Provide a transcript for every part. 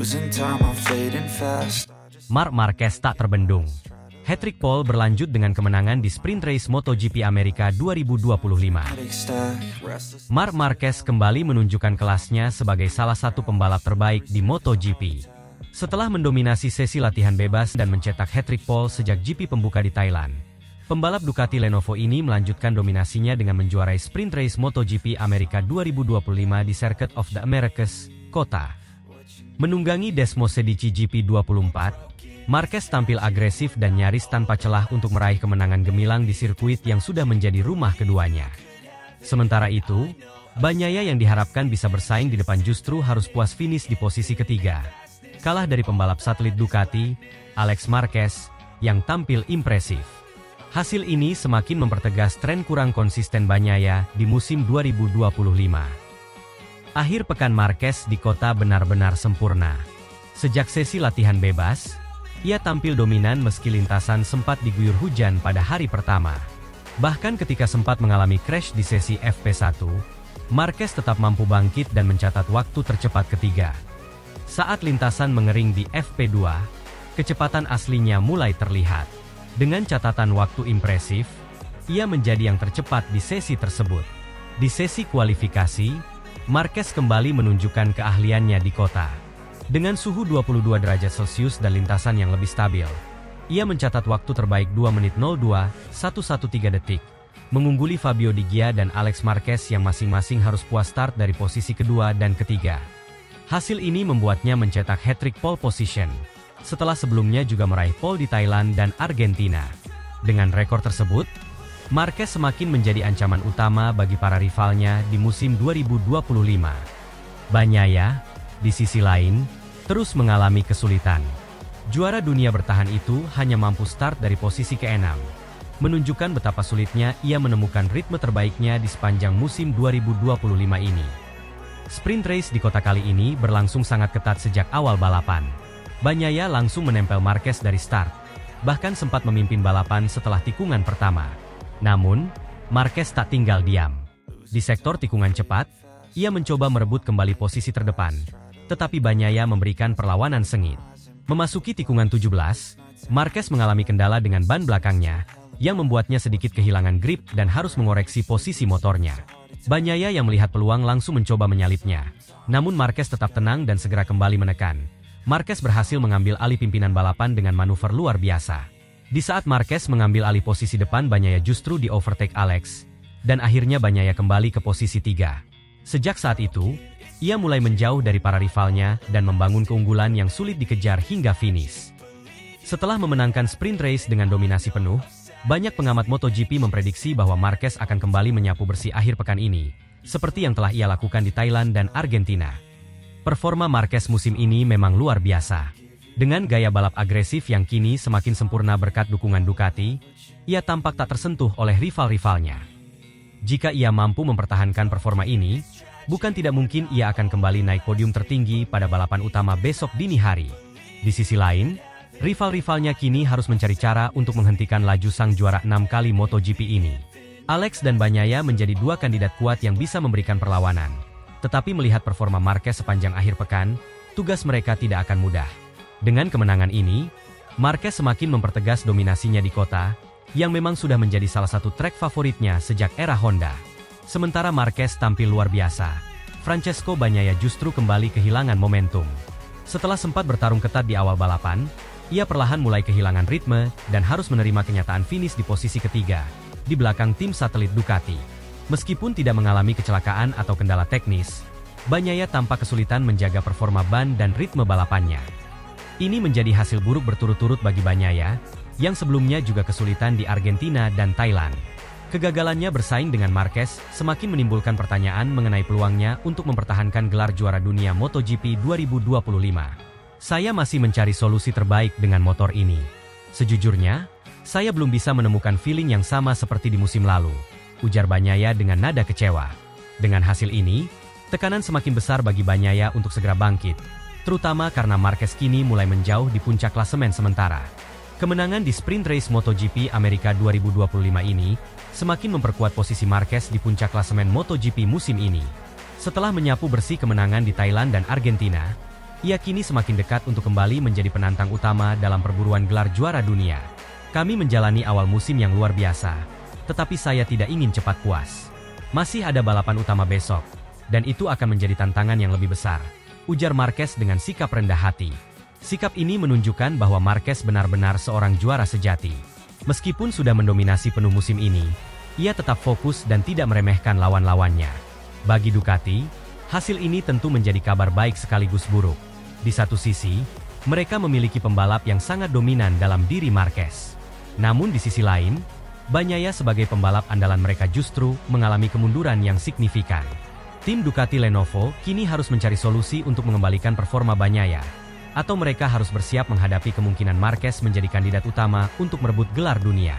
Losing time, I'm fading fast. Marc Marquez tak terbendung. Hat-trick pole berlanjut dengan kemenangan di sprint race MotoGP Amerika 2025. Marc Marquez kembali menunjukkan kelasnya sebagai salah satu pembalap terbaik di MotoGP. Setelah mendominasi sesi latihan bebas dan mencetak hat-trick pole sejak GP pembuka di Thailand, pembalap Ducati Lenovo ini melanjutkan dominasinya dengan menjuarai sprint race MotoGP Amerika 2025 di Circuit of the Americas, Kota. Menunggangi Desmosedici GP24, Marquez tampil agresif dan nyaris tanpa celah untuk meraih kemenangan gemilang di sirkuit yang sudah menjadi rumah keduanya. Sementara itu, Bagnaia yang diharapkan bisa bersaing di depan justru harus puas finish di posisi ketiga. Kalah dari pembalap satelit Ducati, Alex Marquez, yang tampil impresif. Hasil ini semakin mempertegas tren kurang konsisten Bagnaia di musim 2025. Akhir pekan Marquez di Kota benar-benar sempurna. Sejak sesi latihan bebas, ia tampil dominan meski lintasan sempat diguyur hujan pada hari pertama. Bahkan ketika sempat mengalami crash di sesi FP1, Marquez tetap mampu bangkit dan mencatat waktu tercepat ketiga. Saat lintasan mengering di FP2, kecepatan aslinya mulai terlihat. Dengan catatan waktu impresif, ia menjadi yang tercepat di sesi tersebut. Di sesi kualifikasi, Marquez kembali menunjukkan keahliannya di Kota. Dengan suhu 22 derajat Celcius dan lintasan yang lebih stabil, ia mencatat waktu terbaik 2 menit 02.113 detik, mengungguli Fabio Di Gia dan Alex Marquez yang masing-masing harus puas start dari posisi kedua dan ketiga. Hasil ini membuatnya mencetak hat-trick pole position, setelah sebelumnya juga meraih pole di Thailand dan Argentina. Dengan rekor tersebut, Marquez semakin menjadi ancaman utama bagi para rivalnya di musim 2025. Bagnaia, di sisi lain, terus mengalami kesulitan. Juara dunia bertahan itu hanya mampu start dari posisi ke-6, menunjukkan betapa sulitnya ia menemukan ritme terbaiknya di sepanjang musim 2025 ini. Sprint race di Kota kali ini berlangsung sangat ketat sejak awal balapan. Bagnaia langsung menempel Marquez dari start, bahkan sempat memimpin balapan setelah tikungan pertama. Namun, Marquez tak tinggal diam. Di sektor tikungan cepat, ia mencoba merebut kembali posisi terdepan, tetapi Bagnaia memberikan perlawanan sengit. Memasuki tikungan 17, Marquez mengalami kendala dengan ban belakangnya, yang membuatnya sedikit kehilangan grip dan harus mengoreksi posisi motornya. Bagnaia yang melihat peluang langsung mencoba menyalipnya. Namun Marquez tetap tenang dan segera kembali menekan. Marquez berhasil mengambil alih pimpinan balapan dengan manuver luar biasa. Di saat Marquez mengambil alih posisi depan, Bagnaia justru di-overtake Alex, dan akhirnya Bagnaia kembali ke posisi 3. Sejak saat itu, ia mulai menjauh dari para rivalnya dan membangun keunggulan yang sulit dikejar hingga finish. Setelah memenangkan sprint race dengan dominasi penuh, banyak pengamat MotoGP memprediksi bahwa Marquez akan kembali menyapu bersih akhir pekan ini, seperti yang telah ia lakukan di Thailand dan Argentina. Performa Marquez musim ini memang luar biasa. Dengan gaya balap agresif yang kini semakin sempurna berkat dukungan Ducati, ia tampak tak tersentuh oleh rival-rivalnya. Jika ia mampu mempertahankan performa ini, bukan tidak mungkin ia akan kembali naik podium tertinggi pada balapan utama besok dini hari. Di sisi lain, rival-rivalnya kini harus mencari cara untuk menghentikan laju sang juara 6 kali MotoGP ini. Alex dan Bagnaia menjadi dua kandidat kuat yang bisa memberikan perlawanan. Tetapi melihat performa Marquez sepanjang akhir pekan, tugas mereka tidak akan mudah. Dengan kemenangan ini, Marquez semakin mempertegas dominasinya di Kota, yang memang sudah menjadi salah satu trek favoritnya sejak era Honda. Sementara Marquez tampil luar biasa, Francesco Bagnaia justru kembali kehilangan momentum. Setelah sempat bertarung ketat di awal balapan, ia perlahan mulai kehilangan ritme dan harus menerima kenyataan finish di posisi ketiga, di belakang tim satelit Ducati. Meskipun tidak mengalami kecelakaan atau kendala teknis, Bagnaia tampak kesulitan menjaga performa ban dan ritme balapannya. Ini menjadi hasil buruk berturut-turut bagi Bagnaia, yang sebelumnya juga kesulitan di Argentina dan Thailand. Kegagalannya bersaing dengan Marquez semakin menimbulkan pertanyaan mengenai peluangnya untuk mempertahankan gelar juara dunia MotoGP 2025. Saya masih mencari solusi terbaik dengan motor ini. Sejujurnya, saya belum bisa menemukan feeling yang sama seperti di musim lalu, ujar Bagnaia dengan nada kecewa. Dengan hasil ini, tekanan semakin besar bagi Bagnaia untuk segera bangkit, terutama karena Marquez kini mulai menjauh di puncak klasemen sementara. Kemenangan di sprint race MotoGP Amerika 2025 ini semakin memperkuat posisi Marquez di puncak klasemen MotoGP musim ini. Setelah menyapu bersih kemenangan di Thailand dan Argentina, Ia kini semakin dekat untuk kembali menjadi penantang utama dalam perburuan gelar juara dunia. Kami menjalani awal musim yang luar biasa, tetapi saya tidak ingin cepat puas. Masih ada balapan utama besok, dan itu akan menjadi tantangan yang lebih besar, ujar Marquez dengan sikap rendah hati. Sikap ini menunjukkan bahwa Marquez benar-benar seorang juara sejati. Meskipun sudah mendominasi penuh musim ini, ia tetap fokus dan tidak meremehkan lawan-lawannya. Bagi Ducati, hasil ini tentu menjadi kabar baik sekaligus buruk. Di satu sisi, mereka memiliki pembalap yang sangat dominan dalam diri Marquez. Namun di sisi lain, Bagnaia sebagai pembalap andalan mereka justru mengalami kemunduran yang signifikan. Tim Ducati Lenovo kini harus mencari solusi untuk mengembalikan performa Bagnaia, atau mereka harus bersiap menghadapi kemungkinan Marquez menjadi kandidat utama untuk merebut gelar dunia.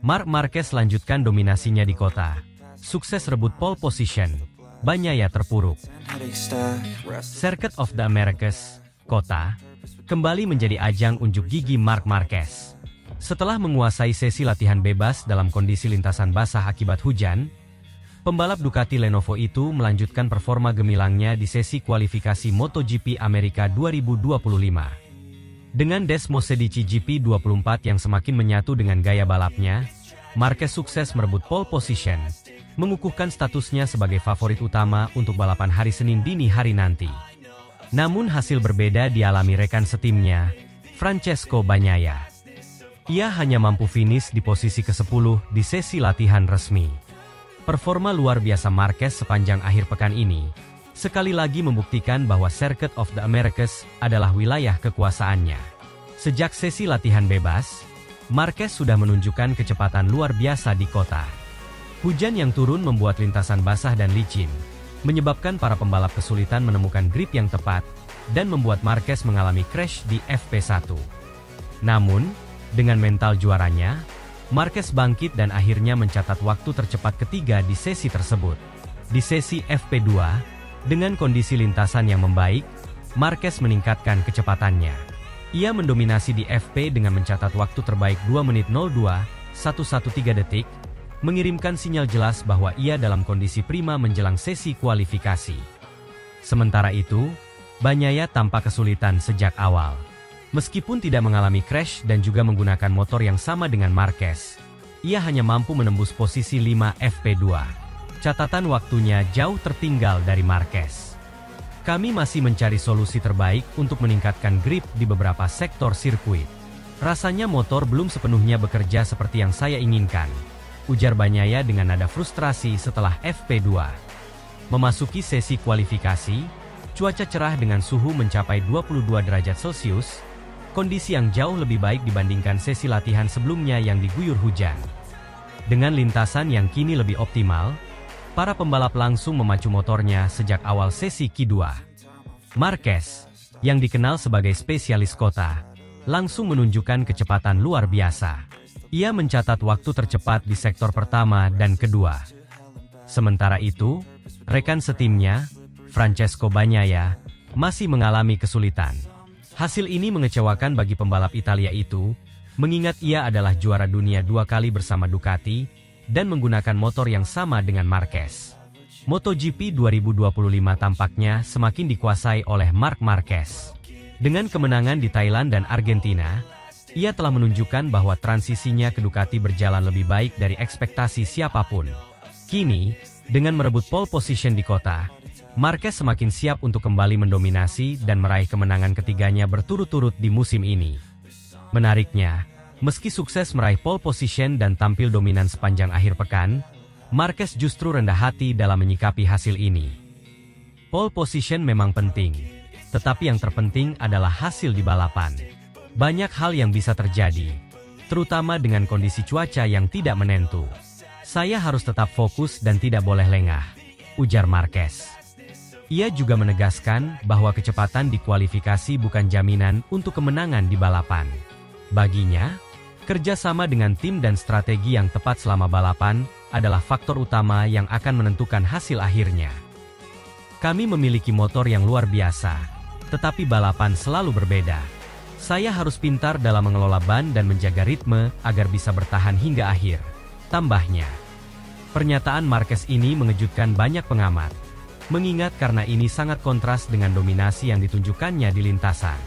Marc Marquez lanjutkan dominasinya di kota. Sukses rebut pole position, Bagnaia terpuruk. Circuit of the Americas, kota, kembali menjadi ajang unjuk gigi Marc Marquez. Setelah menguasai sesi latihan bebas dalam kondisi lintasan basah akibat hujan, pembalap Ducati Lenovo itu melanjutkan performa gemilangnya di sesi kualifikasi MotoGP Amerika 2025. Dengan Desmosedici GP24 yang semakin menyatu dengan gaya balapnya, Marquez sukses merebut pole position, mengukuhkan statusnya sebagai favorit utama untuk balapan hari Senin dini hari nanti. Namun hasil berbeda dialami rekan setimnya, Francesco Bagnaia. Ia hanya mampu finish di posisi ke-10 di sesi latihan resmi. Performa luar biasa Marquez sepanjang akhir pekan ini, sekali lagi membuktikan bahwa Circuit of the Americas adalah wilayah kekuasaannya. Sejak sesi latihan bebas, Marquez sudah menunjukkan kecepatan luar biasa di kota. Hujan yang turun membuat lintasan basah dan licin, menyebabkan para pembalap kesulitan menemukan grip yang tepat, dan membuat Marquez mengalami crash di FP1. Namun, dengan mental juaranya, Marquez bangkit dan akhirnya mencatat waktu tercepat ketiga di sesi tersebut. Di sesi FP2, dengan kondisi lintasan yang membaik, Marquez meningkatkan kecepatannya. Ia mendominasi di FP dengan mencatat waktu terbaik 2 menit 02.113 detik, mengirimkan sinyal jelas bahwa ia dalam kondisi prima menjelang sesi kualifikasi. Sementara itu, Bagnaia tampak kesulitan sejak awal. Meskipun tidak mengalami crash dan juga menggunakan motor yang sama dengan Marquez, ia hanya mampu menembus posisi 5 FP2. Catatan waktunya jauh tertinggal dari Marquez. Kami masih mencari solusi terbaik untuk meningkatkan grip di beberapa sektor sirkuit. Rasanya motor belum sepenuhnya bekerja seperti yang saya inginkan, ujar Bagnaia dengan nada frustrasi setelah FP2. Memasuki sesi kualifikasi, cuaca cerah dengan suhu mencapai 22 derajat Celcius, kondisi yang jauh lebih baik dibandingkan sesi latihan sebelumnya yang diguyur hujan. Dengan lintasan yang kini lebih optimal, para pembalap langsung memacu motornya sejak awal sesi Q2. Marquez, yang dikenal sebagai spesialis kota, langsung menunjukkan kecepatan luar biasa. Ia mencatat waktu tercepat di sektor pertama dan kedua. Sementara itu, rekan setimnya, Francesco Bagnaia, masih mengalami kesulitan. Hasil ini mengecewakan bagi pembalap Italia itu, mengingat ia adalah juara dunia 2 kali bersama Ducati, dan menggunakan motor yang sama dengan Marquez. MotoGP 2025 tampaknya semakin dikuasai oleh Marc Marquez. Dengan kemenangan di Thailand dan Argentina, ia telah menunjukkan bahwa transisinya ke Ducati berjalan lebih baik dari ekspektasi siapapun. Kini, dengan merebut pole position di kota, Marquez semakin siap untuk kembali mendominasi dan meraih kemenangan ketiganya berturut-turut di musim ini. Menariknya, meski sukses meraih pole position dan tampil dominan sepanjang akhir pekan, Marquez justru rendah hati dalam menyikapi hasil ini. Pole position memang penting, tetapi yang terpenting adalah hasil di balapan. Banyak hal yang bisa terjadi, terutama dengan kondisi cuaca yang tidak menentu. Saya harus tetap fokus dan tidak boleh lengah, ujar Marquez. Ia juga menegaskan bahwa kecepatan di kualifikasi bukan jaminan untuk kemenangan di balapan. Baginya, kerjasama dengan tim dan strategi yang tepat selama balapan adalah faktor utama yang akan menentukan hasil akhirnya. Kami memiliki motor yang luar biasa, tetapi balapan selalu berbeda. Saya harus pintar dalam mengelola ban dan menjaga ritme agar bisa bertahan hingga akhir, tambahnya. Pernyataan Marquez ini mengejutkan banyak pengamat, mengingat karena ini sangat kontras dengan dominasi yang ditunjukkannya di lintasan.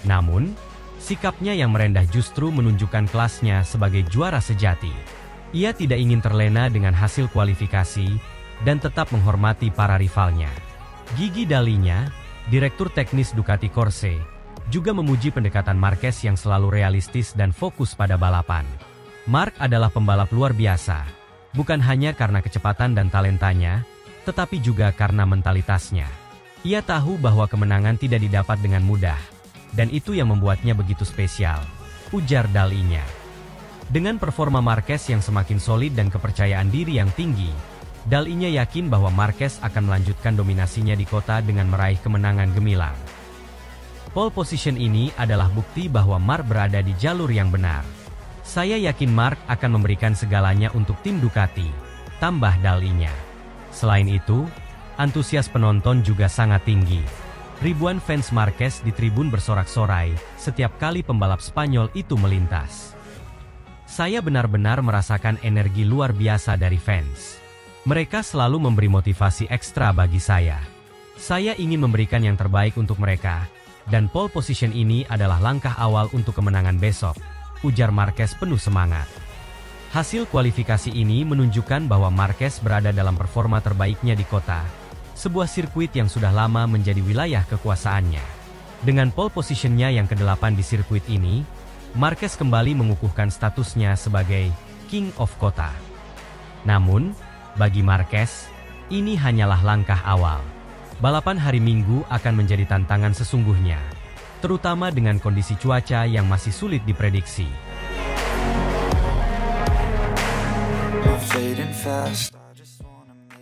Namun, sikapnya yang merendah justru menunjukkan kelasnya sebagai juara sejati. Ia tidak ingin terlena dengan hasil kualifikasi dan tetap menghormati para rivalnya. Gigi Dalinya, Direktur Teknis Ducati Corse, juga memuji pendekatan Marquez yang selalu realistis dan fokus pada balapan. Mark adalah pembalap luar biasa, bukan hanya karena kecepatan dan talentanya, tetapi juga karena mentalitasnya. Ia tahu bahwa kemenangan tidak didapat dengan mudah, dan itu yang membuatnya begitu spesial, ujar Dalinya. Dengan performa Marquez yang semakin solid dan kepercayaan diri yang tinggi, Dalinya yakin bahwa Marquez akan melanjutkan dominasinya di kota dengan meraih kemenangan gemilang. Pole position ini adalah bukti bahwa Mark berada di jalur yang benar. Saya yakin Mark akan memberikan segalanya untuk tim Ducati, tambah Dalinya. Selain itu, antusias penonton juga sangat tinggi. Ribuan fans Marquez di tribun bersorak-sorai setiap kali pembalap Spanyol itu melintas. Saya benar-benar merasakan energi luar biasa dari fans. Mereka selalu memberi motivasi ekstra bagi saya. Saya ingin memberikan yang terbaik untuk mereka, dan pole position ini adalah langkah awal untuk kemenangan besok, ujar Marquez penuh semangat. Hasil kualifikasi ini menunjukkan bahwa Marquez berada dalam performa terbaiknya di kota, sebuah sirkuit yang sudah lama menjadi wilayah kekuasaannya. Dengan pole positionnya yang ke-8 di sirkuit ini, Marquez kembali mengukuhkan statusnya sebagai King of Kota. Namun, bagi Marquez, ini hanyalah langkah awal. Balapan hari Minggu akan menjadi tantangan sesungguhnya, terutama dengan kondisi cuaca yang masih sulit diprediksi.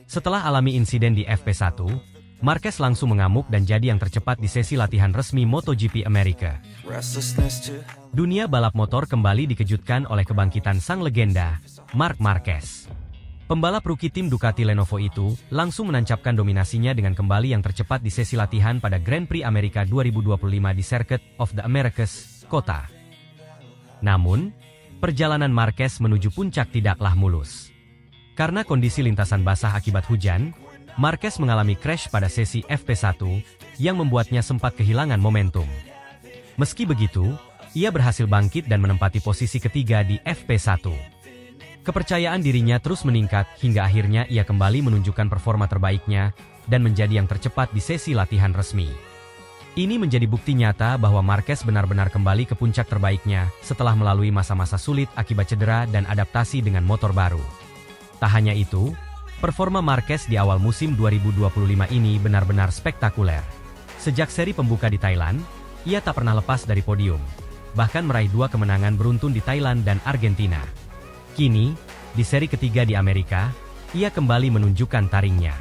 Setelah alami insiden di FP1, Marquez langsung mengamuk dan jadi yang tercepat di sesi latihan resmi MotoGP Amerika. Dunia balap motor kembali dikejutkan oleh kebangkitan sang legenda, Marc Marquez. Pembalap rookie tim Ducati Lenovo itu langsung menancapkan dominasinya dengan kembali yang tercepat di sesi latihan pada Grand Prix Amerika 2025 di Circuit of the Americas, Kota. Namun, perjalanan Marquez menuju puncak tidaklah mulus. Karena kondisi lintasan basah akibat hujan, Marquez mengalami crash pada sesi FP1 yang membuatnya sempat kehilangan momentum. Meski begitu, ia berhasil bangkit dan menempati posisi ketiga di FP1. Kepercayaan dirinya terus meningkat hingga akhirnya ia kembali menunjukkan performa terbaiknya dan menjadi yang tercepat di sesi latihan resmi. Ini menjadi bukti nyata bahwa Marquez benar-benar kembali ke puncak terbaiknya setelah melalui masa-masa sulit akibat cedera dan adaptasi dengan motor baru. Tak hanya itu, performa Marquez di awal musim 2025 ini benar-benar spektakuler. Sejak seri pembuka di Thailand, ia tak pernah lepas dari podium, bahkan meraih 2 kemenangan beruntun di Thailand dan Argentina. Kini, di seri ketiga di Amerika, ia kembali menunjukkan taringnya.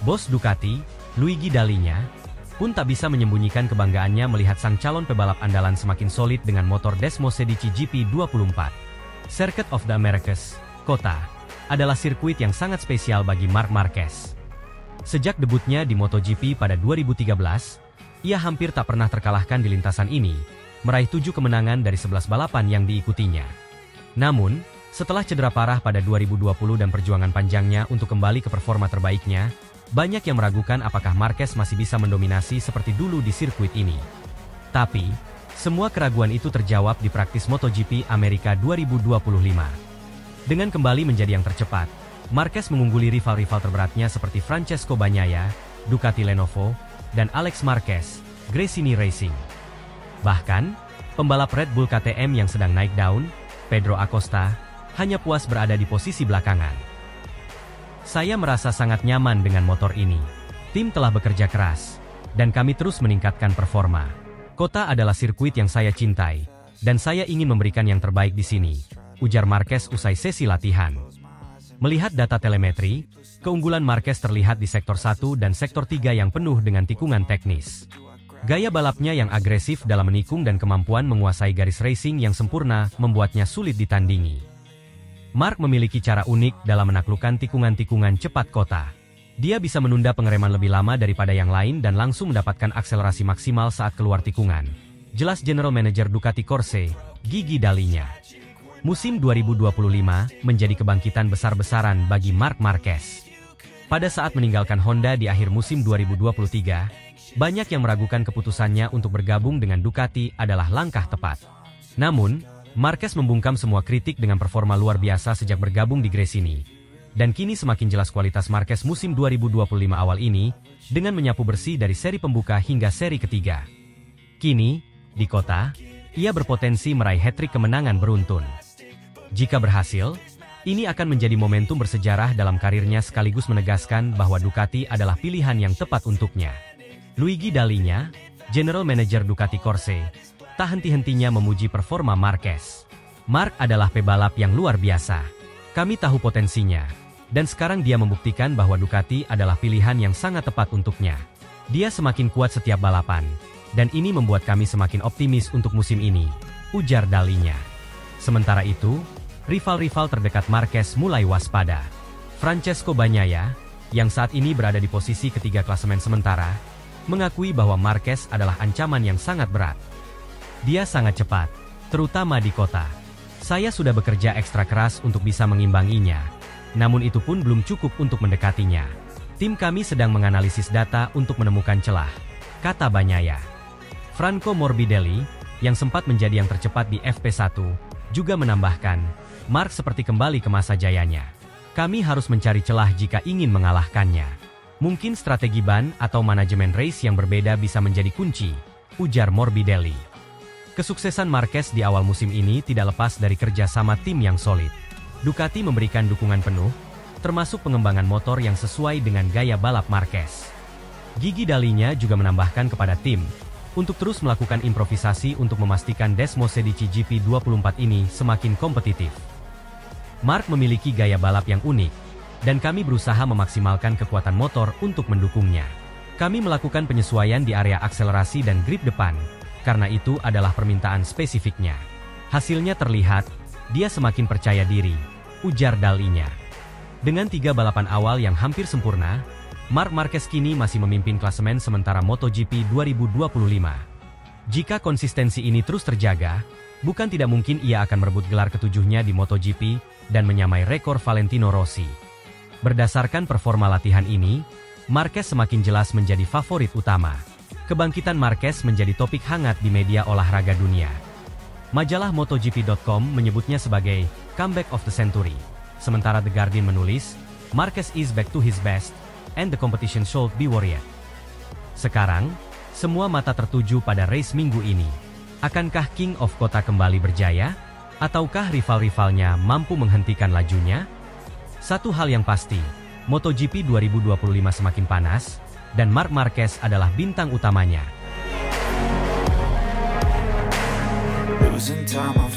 Bos Ducati, Luigi Dalinya, pun tak bisa menyembunyikan kebanggaannya melihat sang calon pebalap andalan semakin solid dengan motor Desmosedici GP24. Circuit of the Americas, Kota, adalah sirkuit yang sangat spesial bagi Marc Marquez. Sejak debutnya di MotoGP pada 2013, ia hampir tak pernah terkalahkan di lintasan ini, meraih 7 kemenangan dari 11 balapan yang diikutinya. Namun, setelah cedera parah pada 2020 dan perjuangan panjangnya untuk kembali ke performa terbaiknya, banyak yang meragukan apakah Marquez masih bisa mendominasi seperti dulu di sirkuit ini. Tapi, semua keraguan itu terjawab di praktis MotoGP Amerika 2025. Dengan kembali menjadi yang tercepat, Marquez mengungguli rival-rival terberatnya seperti Francesco Bagnaia, Ducati Lenovo, dan Alex Marquez, Gresini Racing. Bahkan, pembalap Red Bull KTM yang sedang naik daun, Pedro Acosta, hanya puas berada di posisi belakangan. Saya merasa sangat nyaman dengan motor ini. Tim telah bekerja keras, dan kami terus meningkatkan performa. Kota adalah sirkuit yang saya cintai, dan saya ingin memberikan yang terbaik di sini, ujar Marquez usai sesi latihan. Melihat data telemetri, keunggulan Marquez terlihat di sektor 1 dan sektor 3 yang penuh dengan tikungan teknis. Gaya balapnya yang agresif dalam menikung dan kemampuan menguasai garis racing yang sempurna membuatnya sulit ditandingi. Marc memiliki cara unik dalam menaklukkan tikungan-tikungan cepat kota. Dia bisa menunda pengereman lebih lama daripada yang lain dan langsung mendapatkan akselerasi maksimal saat keluar tikungan. Jelas General Manager Ducati Corse, Gigi Dalinya. Musim 2025 menjadi kebangkitan besar-besaran bagi Marc Marquez. Pada saat meninggalkan Honda di akhir musim 2023, banyak yang meragukan keputusannya untuk bergabung dengan Ducati adalah langkah tepat. Namun, Marquez membungkam semua kritik dengan performa luar biasa sejak bergabung di Gresini. Dan kini semakin jelas kualitas Marquez musim 2025 awal ini, dengan menyapu bersih dari seri pembuka hingga seri ketiga. Kini, di kota, ia berpotensi meraih hat-trick kemenangan beruntun. Jika berhasil, ini akan menjadi momentum bersejarah dalam karirnya sekaligus menegaskan bahwa Ducati adalah pilihan yang tepat untuknya. Luigi Dall'Igna, General Manager Ducati Corse, tak henti-hentinya memuji performa Marquez. Marc adalah pebalap yang luar biasa. Kami tahu potensinya. Dan sekarang dia membuktikan bahwa Ducati adalah pilihan yang sangat tepat untuknya. Dia semakin kuat setiap balapan. Dan ini membuat kami semakin optimis untuk musim ini, ujar Dall'Igna. Sementara itu, rival-rival terdekat Marquez mulai waspada. Francesco Bagnaia, yang saat ini berada di posisi ketiga klasemen sementara, mengakui bahwa Marquez adalah ancaman yang sangat berat. Dia sangat cepat, terutama di kota. Saya sudah bekerja ekstra keras untuk bisa mengimbanginya, namun itu pun belum cukup untuk mendekatinya. Tim kami sedang menganalisis data untuk menemukan celah, kata Bagnaia. Franco Morbidelli, yang sempat menjadi yang tercepat di FP1, juga menambahkan, Marc seperti kembali ke masa jayanya. Kami harus mencari celah jika ingin mengalahkannya. Mungkin strategi ban atau manajemen race yang berbeda bisa menjadi kunci, ujar Morbidelli. Kesuksesan Marquez di awal musim ini tidak lepas dari kerja sama tim yang solid. Ducati memberikan dukungan penuh, termasuk pengembangan motor yang sesuai dengan gaya balap Marquez. Gigi Dall'Igna juga menambahkan kepada tim, untuk terus melakukan improvisasi untuk memastikan Desmosedici GP24 ini semakin kompetitif. Marc memiliki gaya balap yang unik, dan kami berusaha memaksimalkan kekuatan motor untuk mendukungnya. Kami melakukan penyesuaian di area akselerasi dan grip depan, karena itu adalah permintaan spesifiknya. Hasilnya terlihat, dia semakin percaya diri, ujar Dall'Igna. Dengan 3 balapan awal yang hampir sempurna, Marc Marquez kini masih memimpin klasemen sementara MotoGP 2025. Jika konsistensi ini terus terjaga, bukan tidak mungkin ia akan merebut gelar ketujuhnya di MotoGP dan menyamai rekor Valentino Rossi. Berdasarkan performa latihan ini, Marquez semakin jelas menjadi favorit utama. Kebangkitan Marquez menjadi topik hangat di media olahraga dunia. Majalah MotoGP.com menyebutnya sebagai comeback of the century. Sementara The Guardian menulis, Marquez is back to his best, and the competition should be worried. Sekarang, semua mata tertuju pada race minggu ini. Akankah King of Kota kembali berjaya? Ataukah rival-rivalnya mampu menghentikan lajunya? Satu hal yang pasti, MotoGP 2025 semakin panas, dan Marc Marquez adalah bintang utamanya. Losing time.